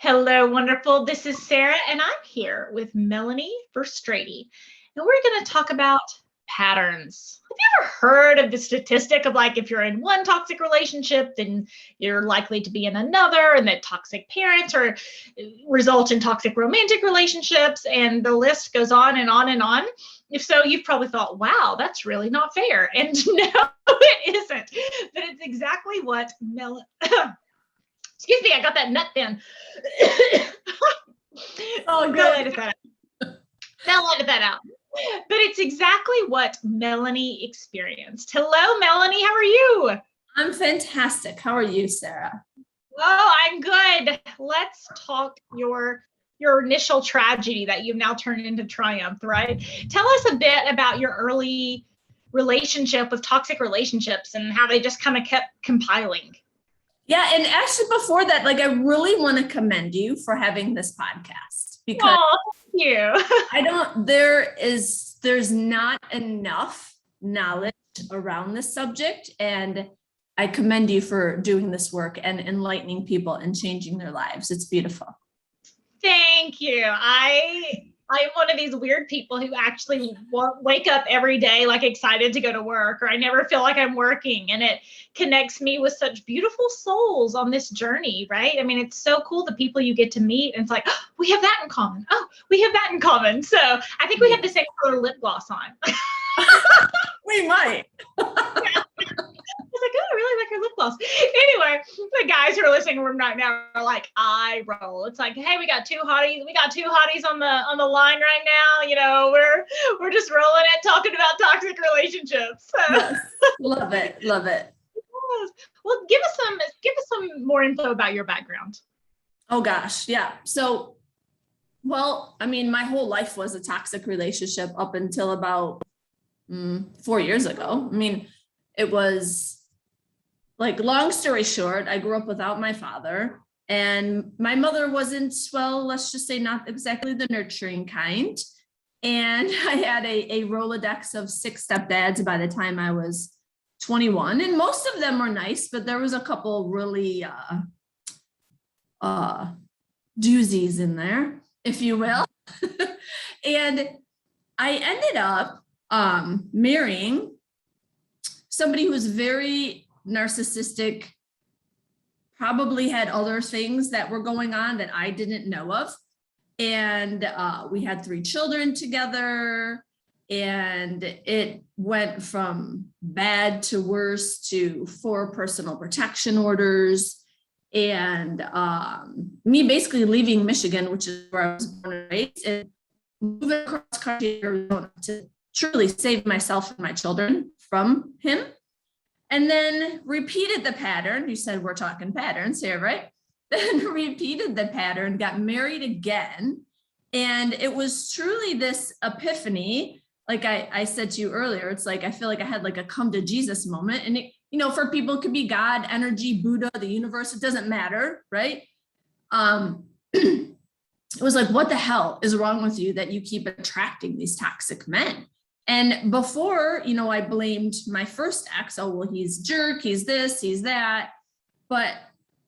Hello, wonderful. This is Sarah, and I'm here with Melanie Verstraete, and we're going to talk about patterns. Have you ever heard of the statistic of like if you're in one toxic relationship, then you're likely to be in another, and that toxic parents or result in toxic romantic relationships, and the list goes on and on and on? If so, you've probably thought, wow, that's really not fair. And no, it isn't. But it's exactly what excuse me, I got that nut then. Oh, good. Edit that out. They'll edit that out. But it's exactly what Melanie experienced. Hello, Melanie. How are you? I'm fantastic. How are you, Sarah? Oh, I'm good. Let's talk your initial tragedy that you've now turned into triumph, right? Tell us a bit about your early relationship with toxic relationships and how they just kind of kept compiling. Yeah, and actually before that, I really want to commend you for having this podcast because thank you. There's not enough knowledge around this subject, and I commend you for doing this work and enlightening people and changing their lives. It's beautiful. Thank you. I'm one of these weird people who actually wake up every day like excited to go to work, or I never feel like I'm working, and it connects me with such beautiful souls on this journey, right? I mean, it's so cool the people you get to meet, and it's like, oh, we have that in common. Oh, we have that in common. So I think we have the same color lip gloss on. We might. I was like, oh, I really like her lip gloss. Anyway, the guys who are listening right now are like, eye roll. It's like, hey, we got two hotties on the line right now. You know, we're just rolling it, talking about toxic relationships. So. Yes. Love it. Well, give us some more info about your background. Oh gosh, yeah. So, well, I mean, my whole life was a toxic relationship up until about 4 years ago. I mean, it was long story short, I grew up without my father, and my mother wasn't, well, let's just say not exactly the nurturing kind. And I had a Rolodex of 6 stepdads by the time I was 21, and most of them were nice, but there was a couple really doozies in there, if you will. And I ended up marrying somebody who was very narcissistic, probably had other things that were going on that I didn't know of. And we had 3 children together, and it went from bad to worse to 4 personal protection orders, and me basically leaving Michigan, which is where I was born and raised, and moving across country to truly save myself and my children from him. And then repeated the pattern. You said we're talking patterns here, right? Then repeated the pattern, got married again. And it was truly this epiphany. Like I said to you earlier, it's like I feel like I had a come to Jesus moment. And it, for people, it could be God, energy, Buddha, the universe, it doesn't matter, right? It was like, what the hell is wrong with you that you keep attracting these toxic men? And before, I blamed my first ex. Oh, well, he's a jerk, he's this, he's that. But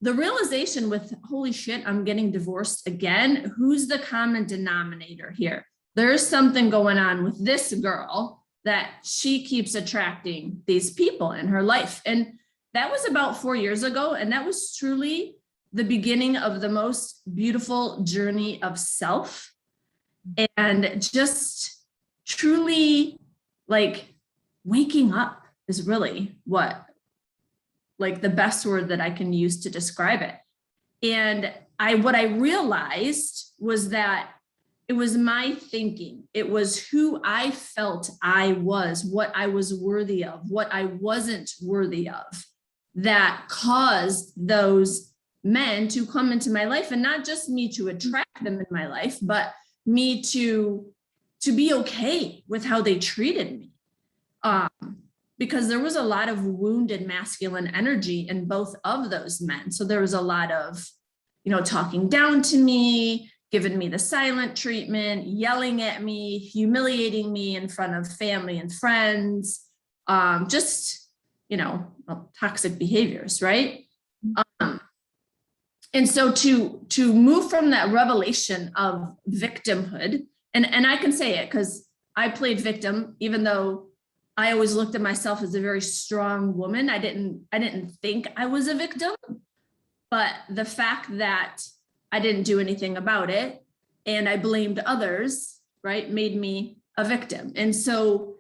the realization with, holy shit, I'm getting divorced again. Who's the common denominator here? There's something going on with this girl that she keeps attracting these people in her life. And that was about 4 years ago. And that was truly the beginning of the most beautiful journey of self. And just truly waking up is really what the best word that I can use to describe it. And what I realized was that it was my thinking. It was who I felt I was, what I was worthy of, what I wasn't worthy of, that caused those men to come into my life, and not just me to attract them in my life, but me to be okay with how they treated me. Because there was a lot of wounded masculine energy in both of those men. So there was a lot of, talking down to me, giving me the silent treatment, yelling at me, humiliating me in front of family and friends, toxic behaviors, right? And so to move from that revelation of victimhood, and I can say it because I played victim, even though I always looked at myself as a very strong woman. I didn't think I was a victim, but the fact that I didn't do anything about it and I blamed others, right, made me a victim. And so,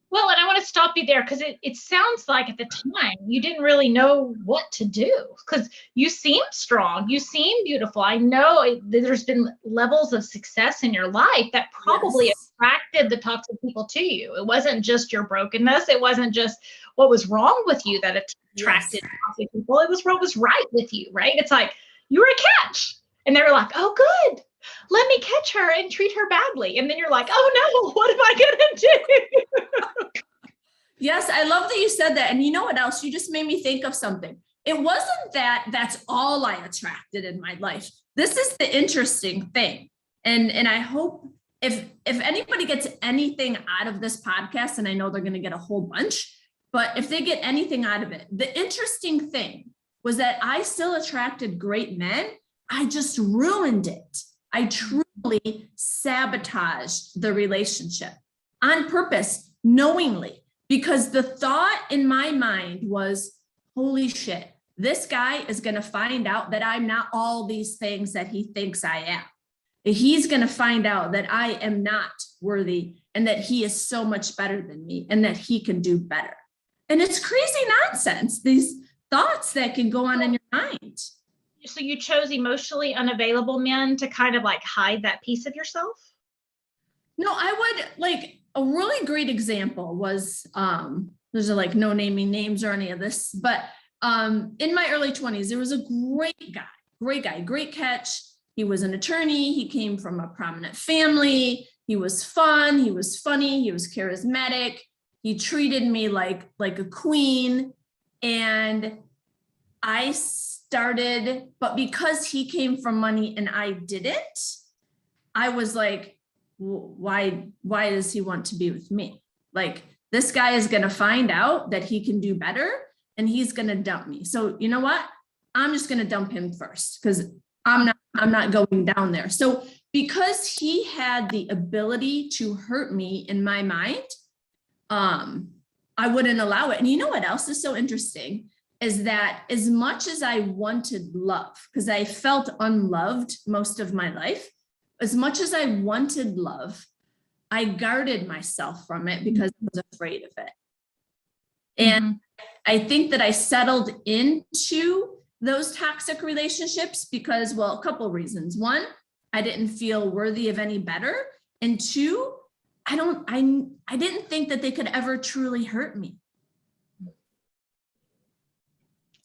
well, and I want to stop you there because it sounds like at the time you didn't really know what to do because you seem strong, you seem beautiful. I know there's been levels of success in your life that probably yes, attracted the toxic people to you. It wasn't just your brokenness. It wasn't just what was wrong with you that attracted yes. toxic people. It was what was right with you, right? It's like you were a catch. And they were like, oh, good. Let me catch her and treat her badly. And then you're like, oh no, what am I going to do? Yes, I love that you said that. And you know what else? You just made me think of something. It wasn't that that's all I attracted in my life. This is the interesting thing. And I hope if anybody gets anything out of this podcast, and I know they're going to get a whole bunch, but if they get anything out of it, the interesting thing was that I still attracted great men. I just ruined it. I truly sabotaged the relationship on purpose, knowingly. Because the thought in my mind was, holy shit, this guy is going to find out that I'm not all these things that he thinks I am. He's going to find out that I am not worthy and that he is so much better than me and that he can do better. And it's crazy nonsense, these thoughts that can go on in your mind. So you chose emotionally unavailable men to kind of like hide that piece of yourself? No, I would like a really great example was there's like no naming names or any of this, but in my early 20s, there was a great guy, great catch. He was an attorney. He came from a prominent family. He was fun. He was funny. He was charismatic. He treated me like a queen. And I started, but because he came from money and I didn't, I was like, why does he want to be with me? Like, this guy is going to find out that he can do better and he's going to dump me. So you know what? I'm just going to dump him first because I'm not going down there. So because he had the ability to hurt me in my mind, I wouldn't allow it. And you know what else is so interesting is that as much as I wanted love, because I felt unloved most of my life, as much as I wanted love, I guarded myself from it because I was afraid of it. And I think that I settled into those toxic relationships because, well, a couple of reasons. One, I didn't feel worthy of any better. And two, I didn't think that they could ever truly hurt me.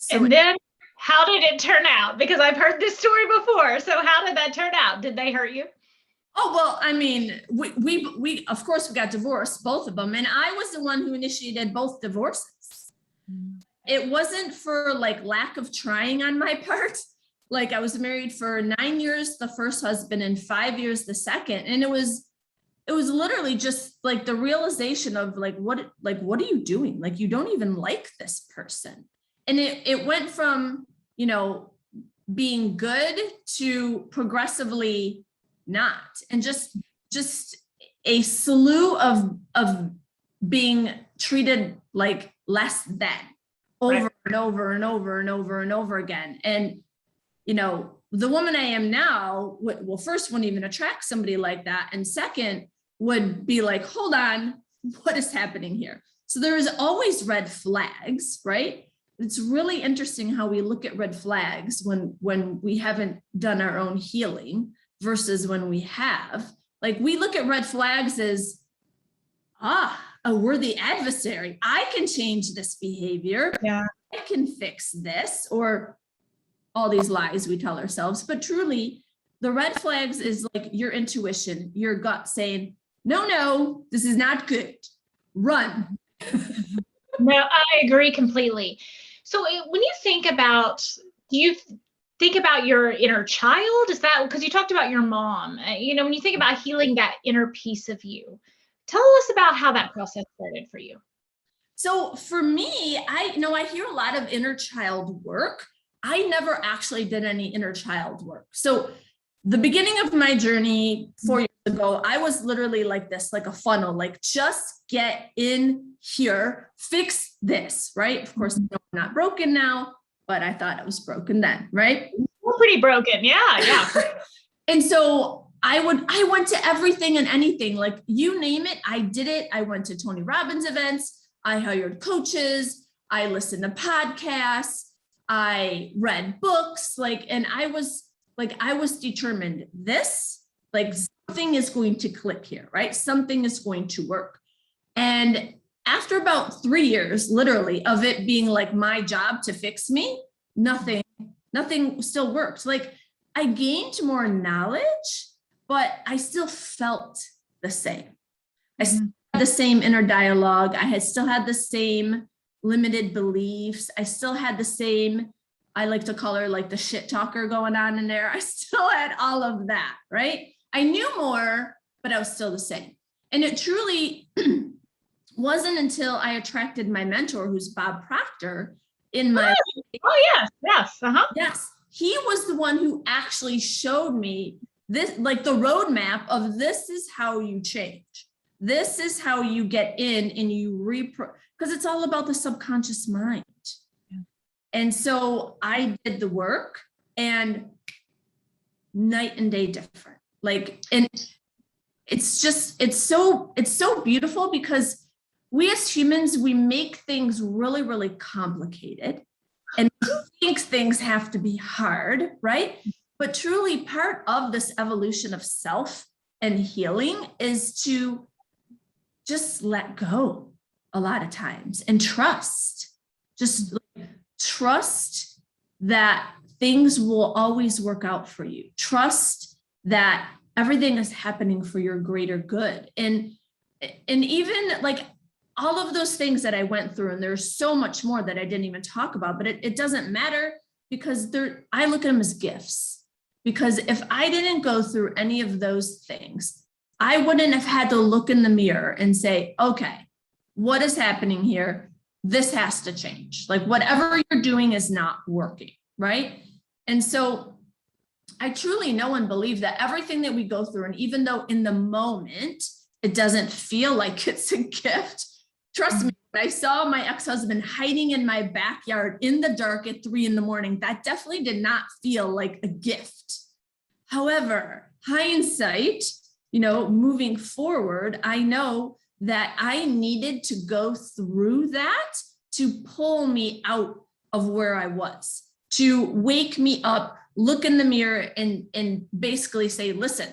So and then how did it turn out? Because I've heard this story before. So how did that turn out? Did they hurt you? Oh, well, I mean, we of course we got divorced, both of them. And I was the one who initiated both divorces. It wasn't for like lack of trying on my part. Like, I was married for 9 years, the first husband, and 5 years, the second. And it was literally just like the realization of like, what are you doing? Like, you don't even like this person. And it went from, being good to progressively not, and just a slew of being treated like less than over Right. and over and over and over and over again. And, the woman I am now, well, first wouldn't even attract somebody like that. And second would be like, hold on, what is happening here? So there is always red flags, right? It's really interesting how we look at red flags when we haven't done our own healing versus when we have. Like, we look at red flags as, a worthy adversary. I can change this behavior. Yeah. I can fix this, or all these lies we tell ourselves. But truly, the red flags is like your intuition, your gut saying, no, this is not good. Run. No, I agree completely. So when you think about, do you think about your inner child? Is that because you talked about your mom? When you think about healing that inner piece of you, tell us about how that process started for you. So for me, I hear a lot of inner child work, I never actually did any inner child work. So the beginning of my journey 4 years ago, I was literally like this, like a funnel, like just get in here, fix this, right? Of course, I'm not broken now, but I thought it was broken then, right? We're pretty broken. Yeah. And so I went to everything and anything, like you name it, I did it. I went to Tony Robbins events. I hired coaches. I listened to podcasts. I read books, and I was determined this, something is going to click here, right? Something is going to work. And after about 3 years, literally, of it being like my job to fix me, nothing still worked. I gained more knowledge, but I still felt the same. I still had the same inner dialogue. I had still had the same limited beliefs. I still had the same, I like to call her like the shit talker going on in there. I still had all of that, right? I knew more, but I was still the same. And it truly wasn't until I attracted my mentor, who's Bob Proctor, in my yes. Yes, he was the one who actually showed me this, like the roadmap of this is how you change. This is how you get in and you because it's all about the subconscious mind. Yeah. And so I did the work, and night and day different. And it's so beautiful, because we as humans, we make things really, really complicated and think things have to be hard, right? But truly part of this evolution of self and healing is to just let go a lot of times and trust. Just trust that things will always work out for you. Trust that everything is happening for your greater good. And even all of those things that I went through, and there's so much more that I didn't even talk about, but it doesn't matter, because I look at them as gifts. Because if I didn't go through any of those things, I wouldn't have had to look in the mirror and say, okay, what is happening here? This has to change. Whatever you're doing is not working, right? And so I truly know and believe that everything that we go through, and even though in the moment it doesn't feel like it's a gift, trust me, when I saw my ex-husband hiding in my backyard in the dark at 3 a.m, that definitely did not feel like a gift. However, hindsight, moving forward, I know that I needed to go through that to pull me out of where I was, to wake me up, look in the mirror, and basically say, listen,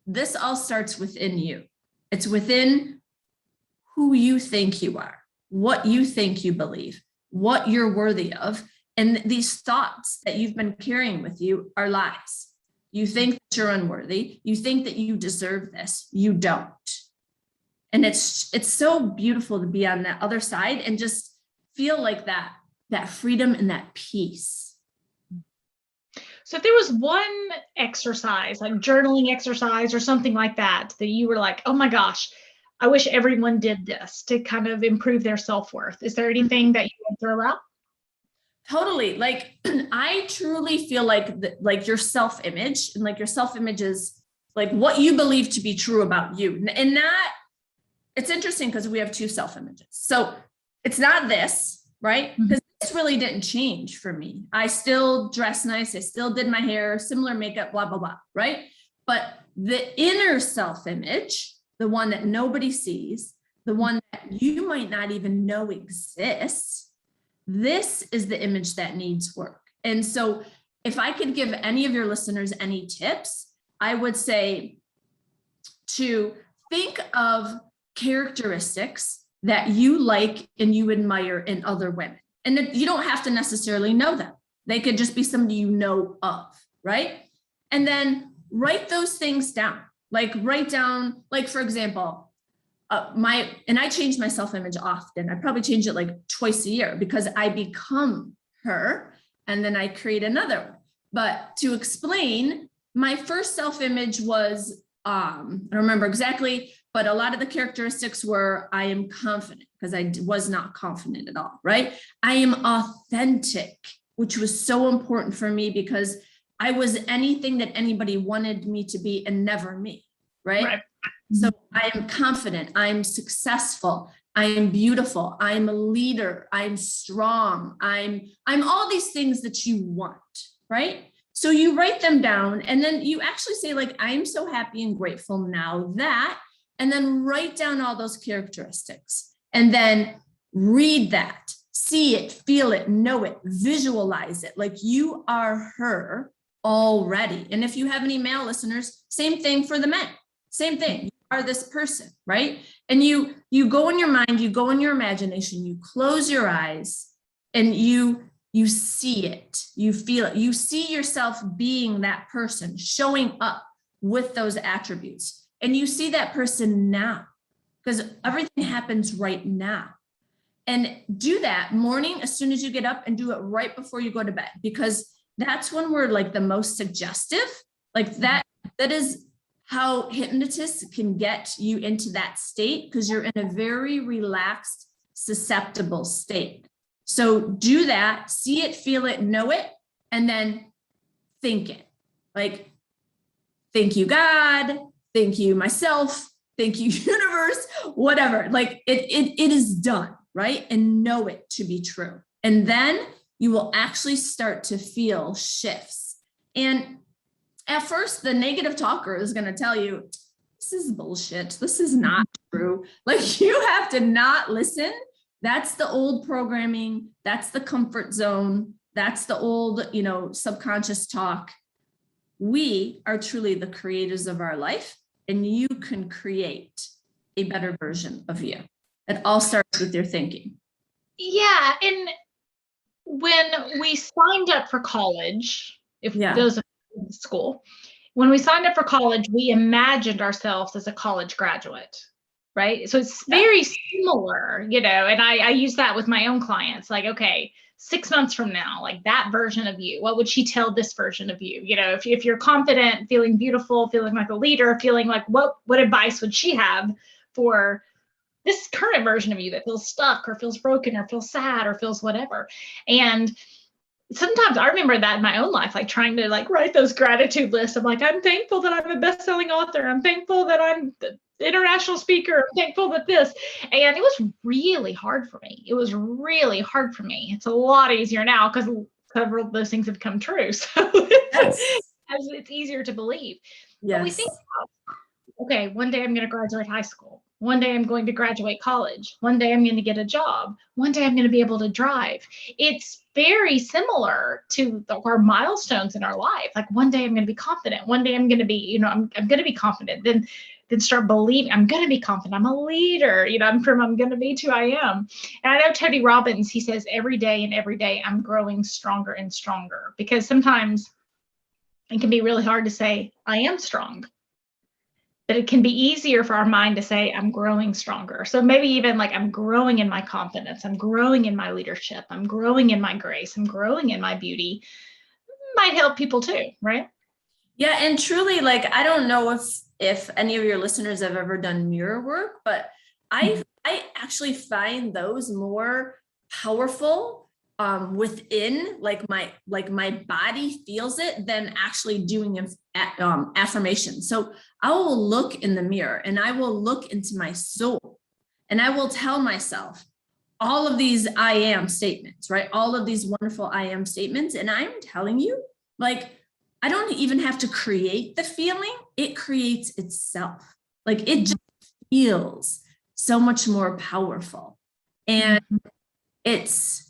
this all starts within you. It's within who you think you are, what you think you believe, what you're worthy of. And these thoughts that you've been carrying with you are lies. You think that you're unworthy. You think that you deserve this. You don't. And it's so beautiful to be on that other side and just feel like that freedom and that peace. So if there was one exercise, like journaling exercise or something like that, that you were like, oh my gosh, I wish everyone did this to kind of improve their self-worth. Is there anything that you would throw out? Totally. I truly feel like your self-image, and your self-image is what you believe to be true about you. And that, it's interesting because we have two self-images. So it's not this, right? Because this really didn't change for me. I still dress nice. I still did my hair, similar makeup, blah, blah, blah, right? But the inner self-image, the one that nobody sees, the one that you might not even know exists, this is the image that needs work. And so if I could give any of your listeners any tips, I would say to think of characteristics that you like and you admire in other women. And you don't have to necessarily know them. They could just be somebody you know of, right? And then write those things down. Write down, for example, and I change my self-image often. I probably change it twice a year, because I become her and then I create another one. But to explain, my first self-image was, I don't remember exactly, but a lot of the characteristics were, I am confident, because I was not confident at all, right? I am authentic, which was so important for me because I was anything that anybody wanted me to be and never me, right? So I am confident, I'm successful, I am beautiful, I'm a leader, I'm strong, I'm all these things that you want, right? So you write them down and then you actually say like, I'm so happy and grateful now that, and then write down all those characteristics and then read that, see it, feel it, know it, visualize it, like you are her already. And if you have any male listeners, same thing for the men, same thing. You are this person, right? And you go in your mind, you go in your imagination, you close your eyes and you see it, you feel it, you see yourself being that person, showing up with those attributes. And you see that person now because everything happens right now. And do that morning as soon as you get up and do it right before you go to bed, because that's when we're like the most suggestive. Like that is how hypnotists can get you into that state because you're in a very relaxed, susceptible state. So do that, see it, feel it, know it, and then think it. Like, thank you, God, thank you, myself, thank you, universe, whatever. Like it is done, right? And know it to be true. And then you will actually start to feel shifts. And at first, the negative talker is going to tell you, this is bullshit. This is not true. Like you have to not listen. That's the old programming. That's the comfort zone. That's the old, subconscious talk. We are truly the creators of our life, and you can create a better version of you. It all starts with your thinking. Yeah. And when we signed up for college, those of in school, when we signed up for college, we imagined ourselves as a college graduate, right? So it's very similar, and I use that with my own clients. Like, okay, 6 months from now, like that version of you, what would she tell this version of you? If you're confident, feeling beautiful, feeling like a leader, feeling like what advice would she have for this current version of you that feels stuck or feels broken or feels sad or feels whatever? And sometimes I remember that in my own life, like trying to write those gratitude lists. I'm like, I'm thankful that I'm a best-selling author. I'm thankful that I'm the international speaker. I'm thankful that this. And it was really hard for me. It's a lot easier now because several of those things have come true. So it's easier to believe. Yes. But we think about, okay, one day I'm going to graduate high school. One day I'm going to graduate college. One day I'm going to get a job. One day I'm going to be able to drive. It's very similar to our milestones in our life. Like one day I'm going to be confident. One day I'm going to be, I'm going to be confident. Then start believing I'm going to be confident. I'm a leader. I'm going to be who I am. And I know Tony Robbins, he says every day I'm growing stronger and stronger, because sometimes it can be really hard to say I am strong. But it can be easier for our mind to say, I'm growing stronger. So maybe even like I'm growing in my confidence, I'm growing in my leadership, I'm growing in my grace, I'm growing in my beauty, might help people too, right? Yeah, and truly, like, I don't know if any of your listeners have ever done mirror work, but I actually find those more powerful within, like my body feels it, than actually doing affirmation. So I will look in the mirror and I will look into my soul and I will tell myself all of these I am statements, right? All of these wonderful I am statements. And I'm telling you, like, I don't even have to create the feeling. It creates itself. Like it just feels so much more powerful. And it's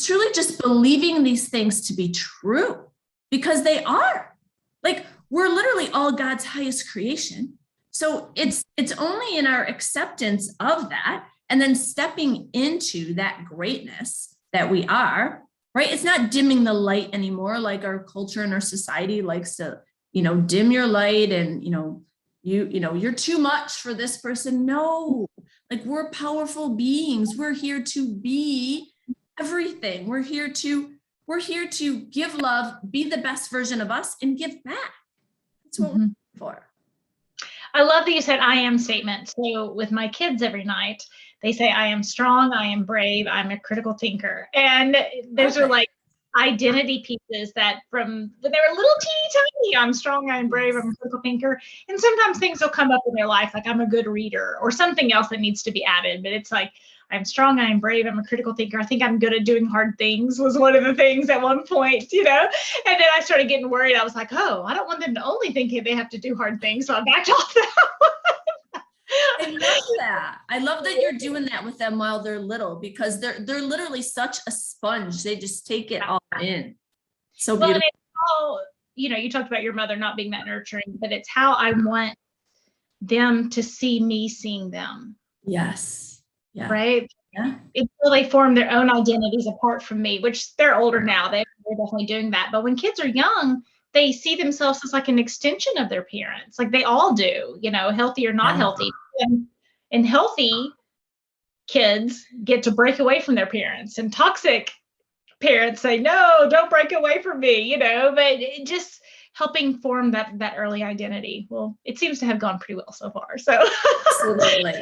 truly just believing these things to be true, because they are. Like, we're literally all God's highest creation. So it's only in our acceptance of that and then stepping into that greatness that we are, right? It's not dimming the light anymore, like our culture and our society likes to, dim your light and, you're too much for this person. No, like, we're powerful beings. We're here to be everything. We're here to give love, be the best version of us, and give back. That's what we're here for. I love that you said I am statement. So with my kids every night, they say I am strong, I am brave, I'm a critical thinker. And those are like identity pieces that from when they were little teeny tiny, I'm strong, I'm brave, I'm a critical thinker. And sometimes things will come up in their life, like I'm a good reader or something else that needs to be added. But it's like, I'm strong, I'm brave, I'm a critical thinker. I think I'm good at doing hard things was one of the things at one point, you know? And then I started getting worried. I was like, oh, I don't want them to only think they have to do hard things. So I backed off that. I love that. I love that you're doing that with them while they're little, because they're literally such a sponge. They just take it all in. So Well, beautiful. and it's how, you know, you talked about your mother not being that nurturing, but it's how I want them to see me seeing them. Yes. Yeah. Right. Yeah. Until they form their own identities apart from me, which they're older now. They're definitely doing that. But when kids are young, they see themselves as like an extension of their parents. Like they all do, you know, healthy or not healthy. And healthy kids get to break away from their parents, and toxic parents say, no, don't break away from me, you know, but it just helping form that early identity. Well, it seems to have gone pretty well so far. So absolutely.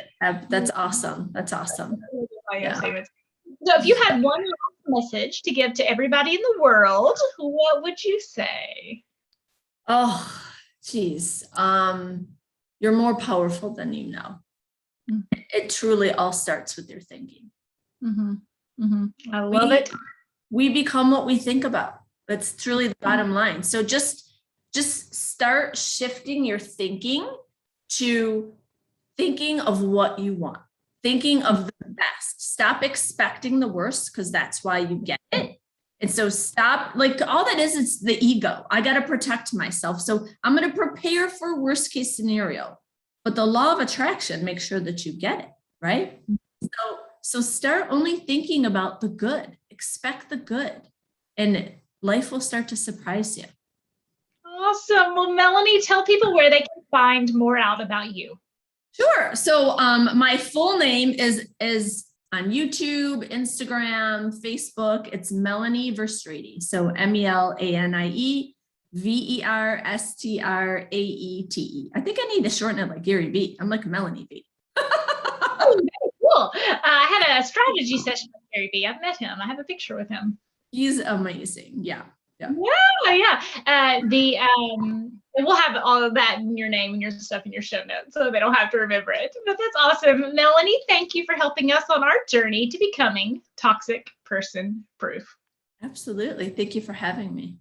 That's awesome. That's awesome. Yeah. So if you had one last message to give to everybody in the world, what would you say? Oh, geez. You're more powerful than you know. Mm-hmm. It truly all starts with your thinking. Mm-hmm. Mm-hmm. I love it. We become what we think about. That's truly the bottom line. So just start shifting your thinking to thinking of what you want, thinking of the best. Stop expecting the worst, because that's why you get it. And so stop, like all that is the ego. I got to protect myself. So I'm going to prepare for worst case scenario. But the law of attraction makes sure that you get it, right? So start only thinking about the good. Expect the good, and life will start to surprise you. Awesome. Well, Melanie, tell people where they can find more out about you. Sure. So my full name is on YouTube, Instagram, Facebook. It's Melanie Verstraete. So Melanie Verstraete. I think I need to shorten it like Gary V. I'm like Melanie V. Oh, very cool. I had a strategy session with Gary V. I've met him. I have a picture with him. He's amazing. Yeah. Yeah. We'll have all of that in your name and your stuff in your show notes, so they don't have to remember it. But that's awesome. Melanie, thank you for helping us on our journey to becoming toxic person proof. Absolutely. Thank you for having me.